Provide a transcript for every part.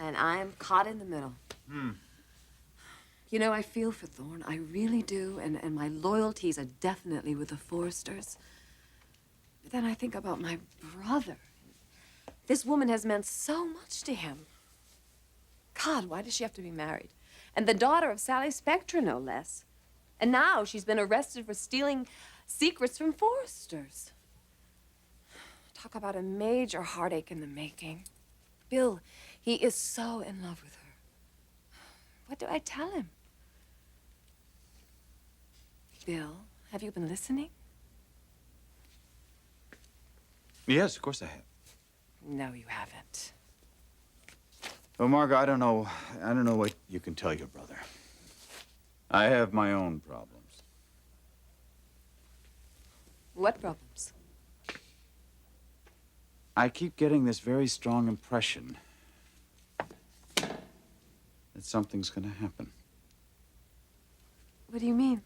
and I'm caught in the middle. You know, I feel for Thorne. I really do, and my loyalties are definitely with the Forresters. But then I think about my brother. This woman has meant so much to him. God, why does she have to be married? And the daughter of Sally Spectra, no less. And now she's been arrested for stealing secrets from Forresters. Talk about a major heartache in the making. Bill, he is so in love with her. What do I tell him? Bill, have you been listening? Yes, of course I have. No, you haven't. Well, Margo, I don't know what you can tell your brother. I have my own problems. What problems? I keep getting this very strong impression that something's going to happen. What do you mean?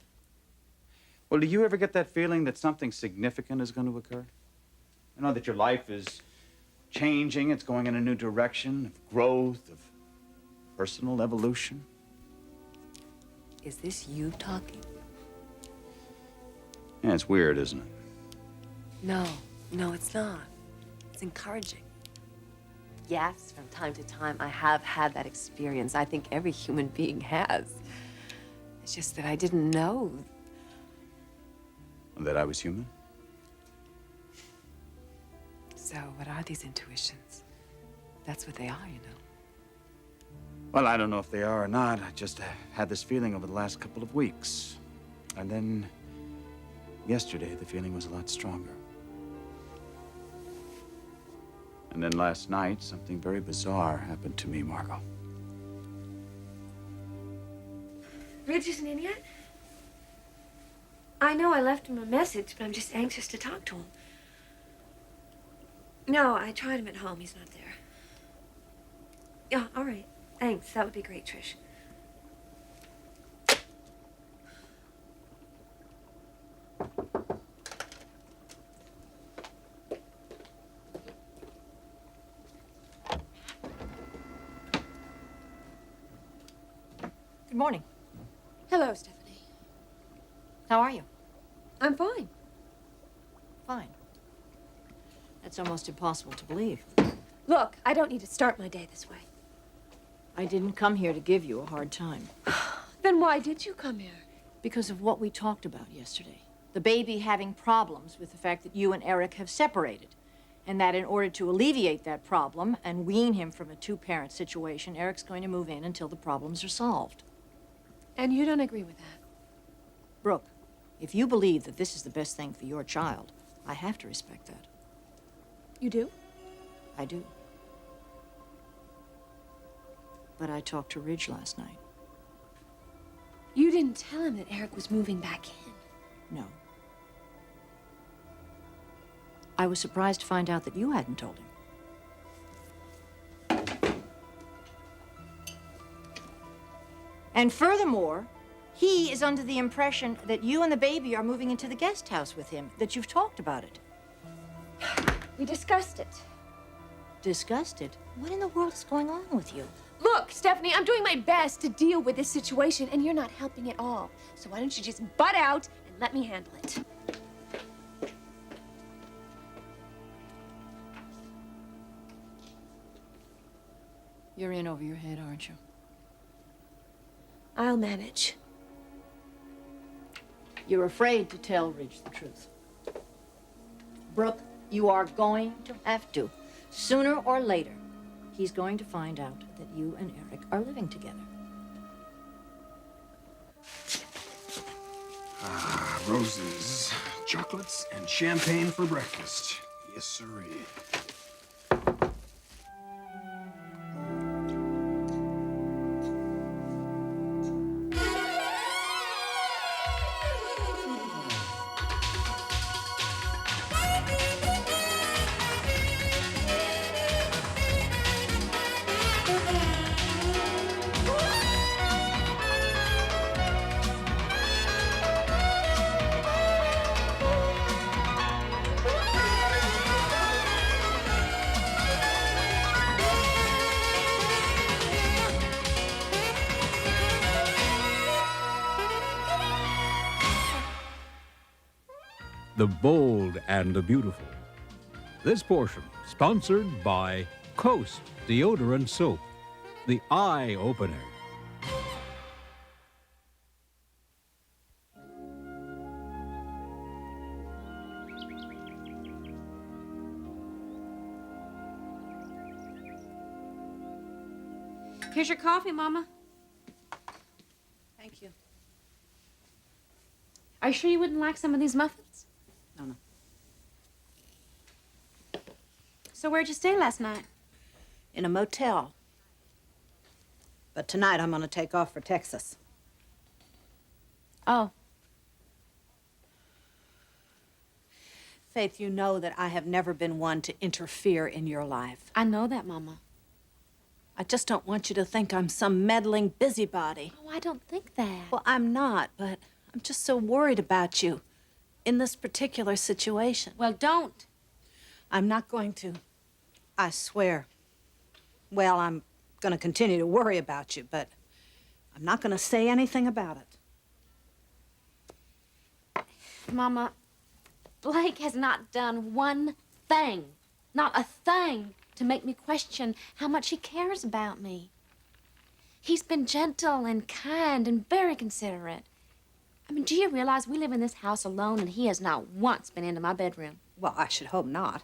Well, do you ever get that feeling that something significant is going to occur? You know, that your life is changing, it's going in a new direction of growth, of personal evolution? Is this you talking? Yeah, it's weird, isn't it? No, it's not. It's encouraging. Yes, from time to time, I have had that experience. I think every human being has. It's just that I didn't know. That I was human? So, what are these intuitions? That's what they are, you know. Well, I don't know if they are or not. I just had this feeling over the last couple of weeks. And then yesterday, the feeling was a lot stronger. And then last night, something very bizarre happened to me, Margo. Ridge isn't in yet? I know I left him a message, but I'm just anxious to talk to him. No, I tried him at home. He's not there. Yeah, all right. Thanks. That would be great, Trish. Good morning. Hello, Stephanie. How are you? I'm fine. Fine. That's almost impossible to believe. Look, I don't need to start my day this way. I didn't come here to give you a hard time. Then why did you come here? Because of what we talked about yesterday. The baby having problems with the fact that you and Eric have separated. And that in order to alleviate that problem and wean him from a two-parent situation, Eric's going to move in until the problems are solved. And you don't agree with that? Brooke, if you believe that this is the best thing for your child, I have to respect that. You do? I do. But I talked to Ridge last night. You didn't tell him that Eric was moving back in. No. I was surprised to find out that you hadn't told him. And furthermore, he is under the impression that you and the baby are moving into the guest house with him, that you've talked about it. We discussed it. Discussed it? What in the world is going on with you? Look, Stephanie, I'm doing my best to deal with this situation, and you're not helping at all. So why don't you just butt out and let me handle it? You're in over your head, aren't you? I'll manage. You're afraid to tell Ridge the truth. Brooke, you are going to have to. Sooner or later, he's going to find out that you and Eric are living together. Roses, chocolates, and champagne for breakfast. Yes, sirree. the bold and the beautiful. This portion sponsored by Coast Deodorant Soap, the eye opener. Here's your coffee, Mama. Thank you. Are you sure you wouldn't like some of these muffins? No. So where'd you stay last night? In a motel. But tonight I'm gonna take off for Texas. Oh. Faith, you know that I have never been one to interfere in your life. I know that, Mama. I just don't want you to think I'm some meddling busybody. Oh, I don't think that. Well, I'm not, but I'm just so worried about you in this particular situation. Well, don't. I'm not going to. I swear. Well, I'm going to continue to worry about you, but I'm not going to say anything about it. Mama, Blake has not done one thing, not a thing, to make me question how much he cares about me. He's been gentle and kind and very considerate. I mean, do you realize we live in this house alone and he has not once been into my bedroom? Well, I should hope not.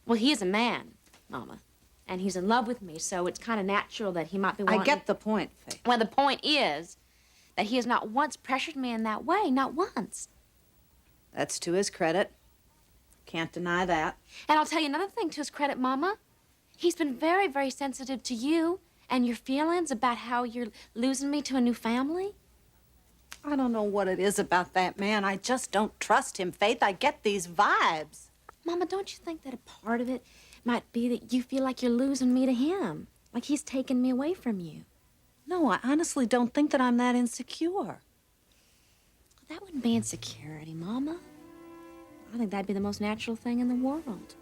Well, he is a man, Mama, and he's in love with me, so it's kind of natural that he might be wanting... I get the point, Faith. Well, the point is that he has not once pressured me in that way, not once. That's to his credit. Can't deny that. And I'll tell you another thing to his credit, Mama. He's been very, very sensitive to you and your feelings about how you're losing me to a new family. I don't know what it is about that man. I just don't trust him, Faith. I get these vibes. Mama, don't you think that a part of it might be that you feel like you're losing me to him? Like he's taking me away from you? No, I honestly don't think that I'm that insecure. That wouldn't be insecurity, Mama. I think that'd be the most natural thing in the world.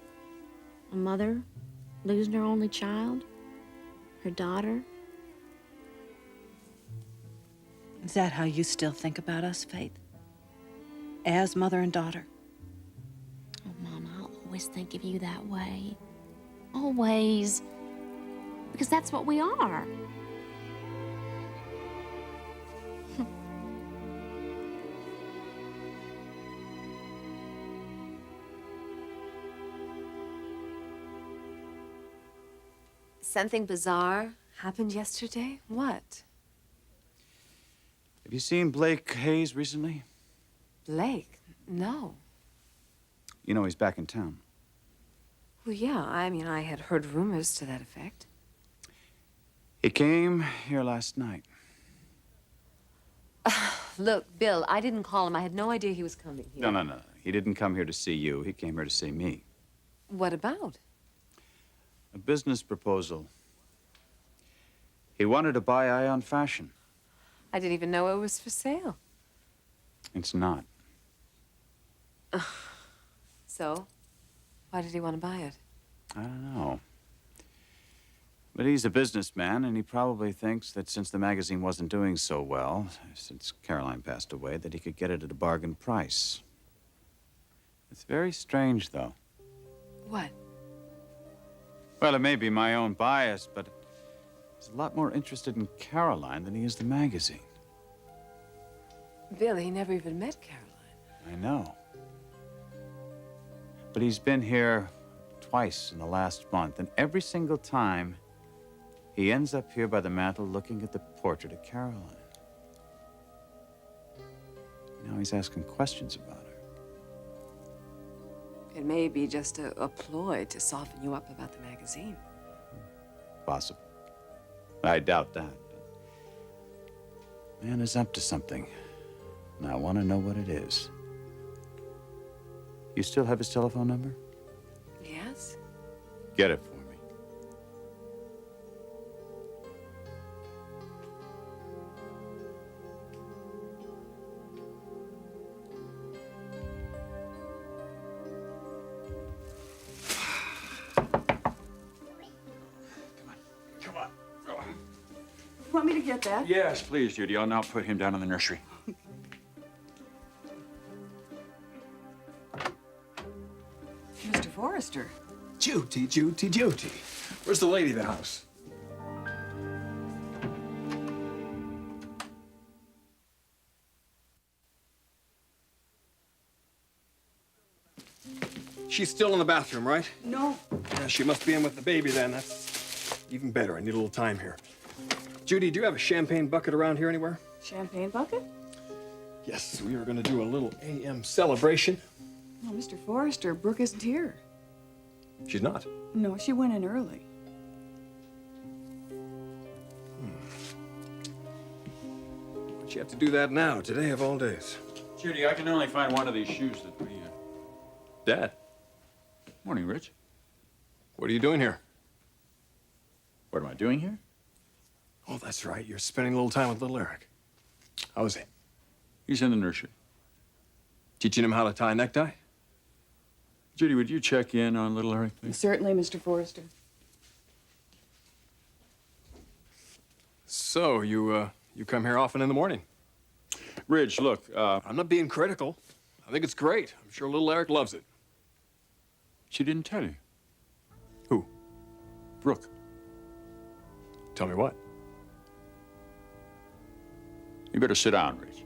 A mother losing her only child, her daughter. Is that how you still think about us, Faith? As mother and daughter? Oh, Mama, I'll always think of you that way. Always. Because that's what we are. Something bizarre happened yesterday? What? Have you seen Blake Hayes recently? Blake? No. You know he's back in town. Well, yeah, I mean, I had heard rumors to that effect. He came here last night. Look, Bill, I didn't call him. I had no idea he was coming here. No. He didn't come here to see you. He came here to see me. What about? A business proposal. He wanted to buy Ion Fashion. I didn't even know it was for sale. It's not. So, why did he want to buy it? I don't know. But he's a businessman, and he probably thinks that since the magazine wasn't doing so well, since Caroline passed away, that he could get it at a bargain price. It's very strange, though. What? Well, it may be my own bias, but he's a lot more interested in Caroline than he is the magazine. Bill, he never even met Caroline. I know. But he's been here twice in the last month, and every single time, he ends up here by the mantel looking at the portrait of Caroline. Now he's asking questions about her. It may be just a ploy to soften you up about the magazine. Possible. I doubt that. Man is up to something, and I want to know what it is. You still have his telephone number? Yes? Get it for me. You want me to get that? Yes, please, Judy. I'll now put him down in the nursery. Forrester. Duty. Where's the lady of the house? She's still in the bathroom, right? No. Yeah, she must be in with the baby then. That's even better. I need a little time here. Judy, do you have a champagne bucket around here anywhere? Champagne bucket? Yes, we were going to do a little AM celebration. Oh, Mr. Forrester, Brooke isn't here. She's not. No, she went in early. But you have to do that now, today of all days. Judy, I can only find one of these shoes that we... Dad, Morning, Rich. what are you doing here? What am I doing here? Oh, that's right. You're spending a little time with little Eric. How is he? He's in the nursery. Teaching him how to tie a necktie? Judy, would you check in on little Eric, please? Certainly, Mr. Forrester. So, you come here often in the morning? Ridge, look, I'm not being critical. I think it's great. I'm sure little Eric loves it. she didn't tell you. Who? Brooke. Tell me what? You better sit down, Ridge.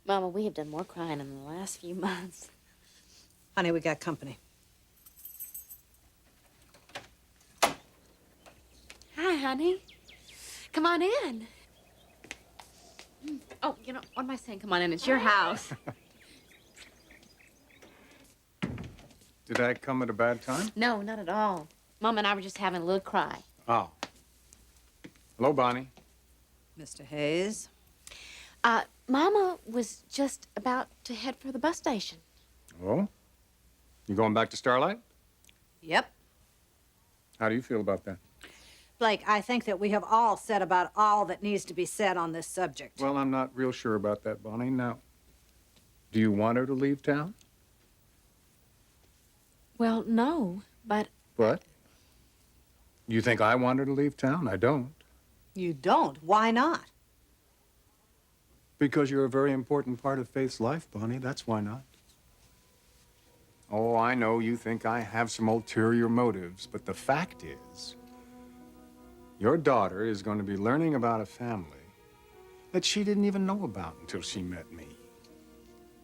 Mama, we have done more crying in the last few months. Honey, we got company. Hi, honey. Come on in. Oh, you know, what am I saying? Come on in. It's your house. Did I come at a bad time? No, not at all. Mama and I were just having a little cry. Oh. Hello, Bonnie. Mr. Hayes. Mama was just about to head for the bus station. Oh? You going back to Starlight? Yep. How do you feel about that? Blake, I think that we have all said about all that needs to be said on this subject. Well, I'm not real sure about that, Bonnie. Now, do you want her to leave town? Well, no, but What? You think I want her to leave town? I don't. You don't? Why not? Because you're a very important part of Faith's life, Bonnie. That's why not. Oh, I know you think I have some ulterior motives, but the fact is, your daughter is going to be learning about a family that she didn't even know about until she met me.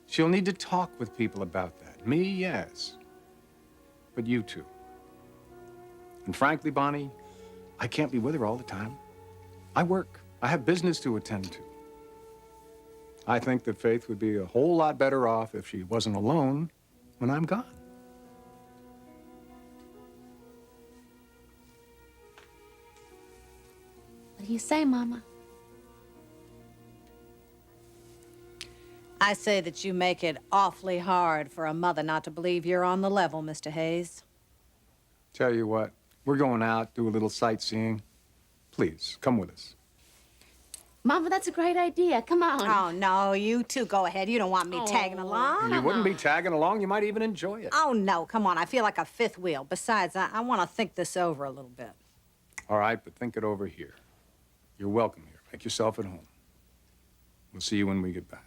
She'll need to talk with people about that. Me, yes. But you too. And frankly, Bonnie, I can't be with her all the time. I work. I have business to attend to. I think that Faith would be a whole lot better off if she wasn't alone when I'm gone. what do you say, Mama? I say that you make it awfully hard for a mother not to believe you're on the level, Mr. Hayes. Tell you what, we're going out, do a little sightseeing. Please, come with us. Mama, that's a great idea. Come on. Oh, no, you two go ahead. You don't want me tagging along. You wouldn't be tagging along. You might even enjoy it. Oh, no, come on. I feel like a fifth wheel. Besides, I want to think this over a little bit. All right, but think it over here. You're welcome here. Make yourself at home. We'll see you when we get back.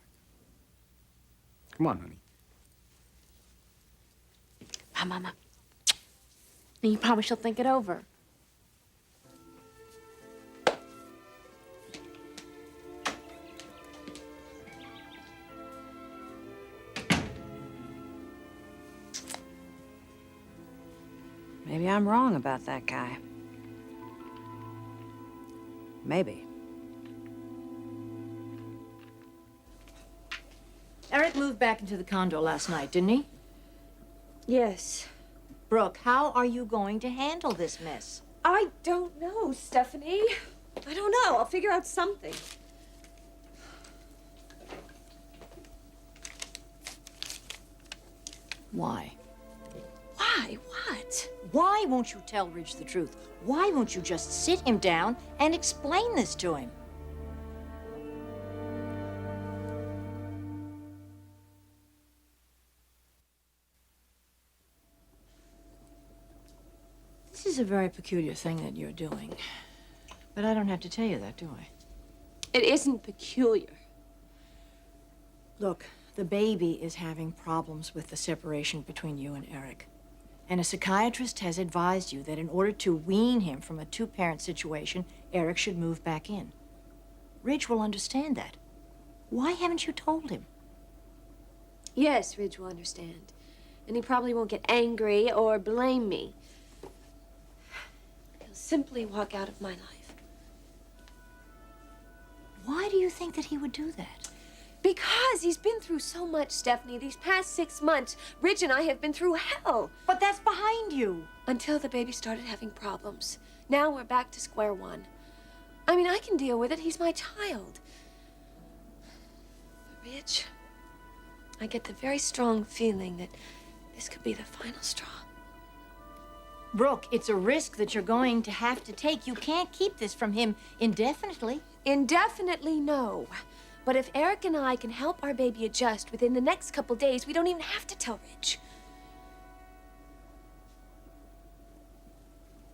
Come on, honey. Bye, Mama. And you promise you'll think it over. Maybe I'm wrong about that guy. Maybe. Eric moved back into the condo last night, didn't he? Yes. Brooke, how are you going to handle this mess? I don't know, Stephanie. I don't know. I'll figure out something. Why? Why? What? Why won't you tell Ridge the truth? Why won't you just sit him down and explain this to him? This is a very peculiar thing that you're doing. But I don't have to tell you that, do I? It isn't peculiar. Look, the baby is having problems with the separation between you and Eric. And a psychiatrist has advised you that in order to wean him from a two-parent situation, Eric should move back in. Ridge will understand that. Why haven't you told him? Yes, Ridge will understand. And he probably won't get angry or blame me. He'll simply walk out of my life. Why do you think that he would do that? Because he's been through so much, Stephanie. These past 6 months, Ridge and I have been through hell. But that's behind you. Until the baby started having problems. Now we're back to square one. I mean, I can deal with it. He's my child. But Ridge, I get the very strong feeling that this could be the final straw. Brooke, it's a risk that you're going to have to take. You can't keep this from him indefinitely. Indefinitely, no. But if Eric and I can help our baby adjust within the next couple days, we don't even have to tell Ridge.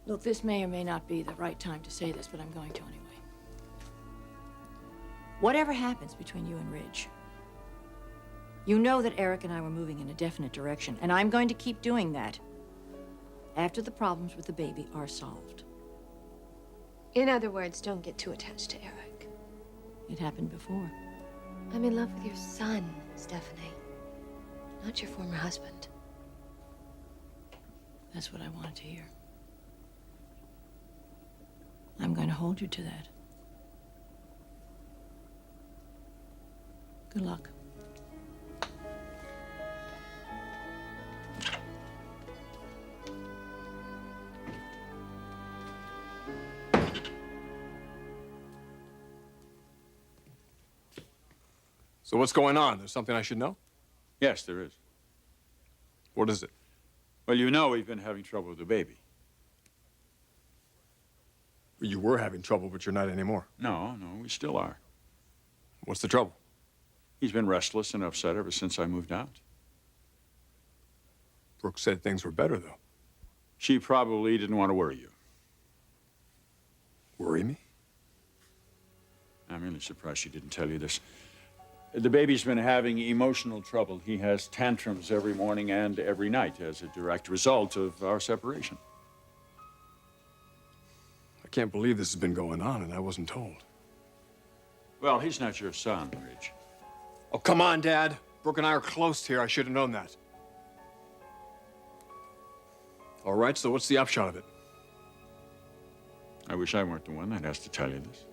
Look, this may or may not be the right time to say this, but I'm going to anyway. Whatever happens between you and Ridge, you know that Eric and I were moving in a definite direction, and I'm going to keep doing that after the problems with the baby are solved. In other words, don't get too attached to Eric. It happened before. I'm in love with your son, Stephanie. Not your former husband. That's what I wanted to hear. I'm going to hold you to that. Good luck. So what's going on? There's something I should know? Yes, there is. What is it? Well, you know we've been having trouble with the baby. You were having trouble, but you're not anymore. No, we still are. What's the trouble? He's been restless and upset ever since I moved out. Brooke said things were better, though. She probably didn't want to worry you. Worry me? I'm really surprised she didn't tell you this. The baby's been having emotional trouble. He has tantrums every morning and every night as a direct result of our separation. I can't believe this has been going on and I wasn't told. Well, he's not your son, Ridge. Oh, come on, Dad. Brooke and I are close here. I should have known that. All right, so what's the upshot of it? I wish I weren't the one that has to tell you this.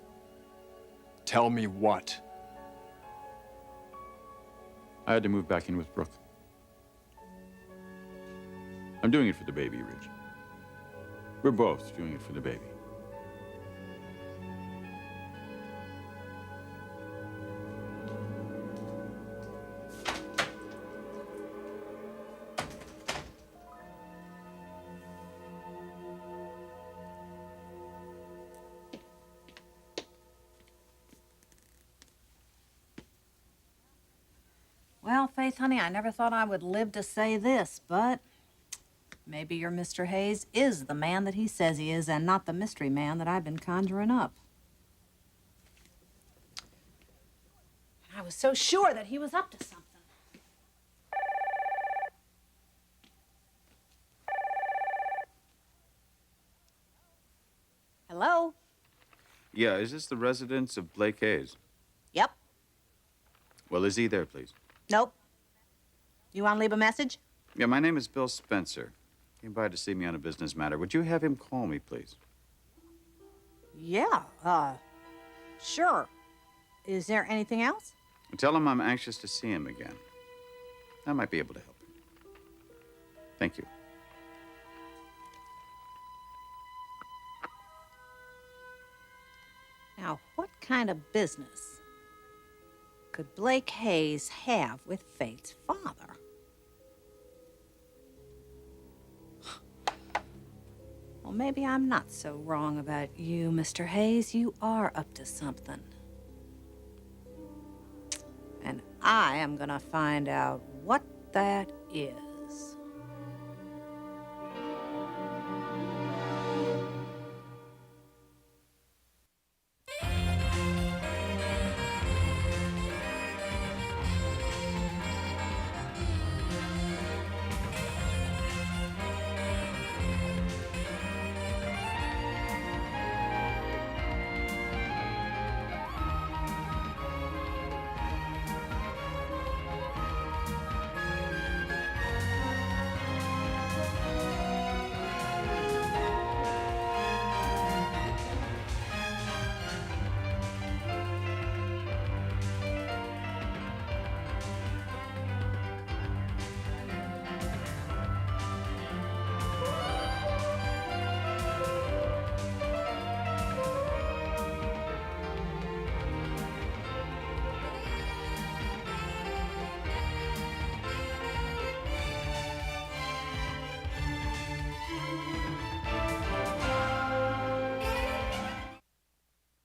Tell me what? I had to move back in with Brooke. I'm doing it for the baby, Ridge. We're both doing it for the baby. Well, Faith, honey, I never thought I would live to say this, but maybe your Mr. Hayes is the man that he says he is and not the mystery man that I've been conjuring up. I was so sure that he was up to something. Hello? Yeah, is this the residence of Blake Hayes? Yep. Well, is he there, please? Nope. You want to leave a message? Yeah, my name is Bill Spencer. Came by to see me on a business matter. Would you have him call me, please? Yeah, sure. Is there anything else? Tell him I'm anxious to see him again. I might be able to help him. Thank you. Now, what kind of business could Blake Hayes have with Faith's father? Well, maybe I'm not so wrong about you, Mr. Hayes. You are up to something. And I am gonna find out what that is.